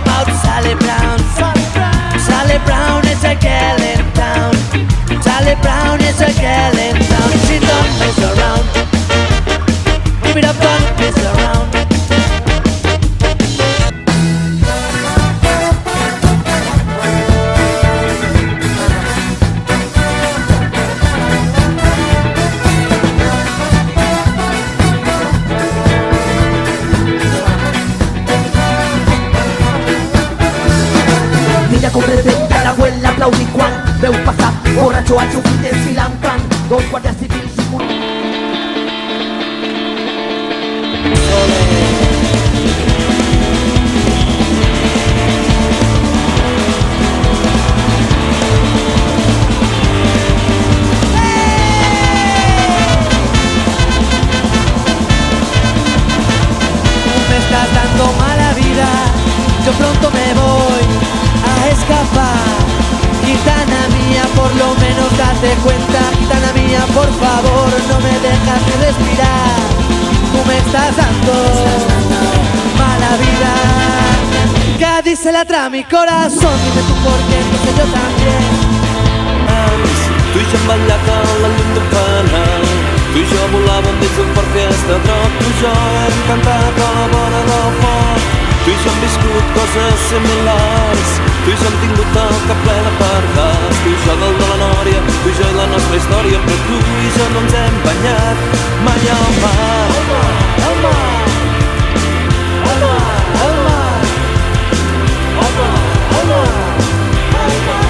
about Sally Brown. Sally Brown is a girl in town. Sally Brown is a girl in town. She don't mess around. Give it up, don't mess around. Mira com presenta la abuela aplaudí quan veu passar borratxo al seu fill desfilant quan dos guàrdies civils i un... Me estás dando mala vida, yo pronto me voy a escapar. Gitana mía, por lo menos date cuenta. Gitana mía, por favor, no me dejas ni respirar. Tú me estás dando mala vida. Cádiz se la trae mi corazón. Dime tú por qué, entonces yo también. Tu i jo hem ballat a la llum d'un fanal. Tu i jo volàvem dins d'un fort fiesta drop. Tu i jo hem cantat a la vora del foc. Tu i jo hem viscut coses similars. Tu i jo hem tingut el cap ple de pardals. Tu i jo del de la nòria, tu i jo i la nostra història. Però tu i jo no ens hem banyat mai al mar. El mar, el mar, el mar, el mar, el mar, el mar, el mar.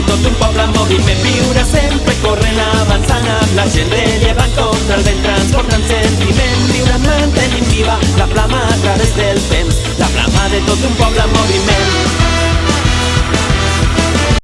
tot un poble en moviment, viure sempre corrent, avançant amb la gent, rellevant contra el vent, transportant sentiment, viure mantenint viva la flama a través del temps, la flama de tot un poble en moviment.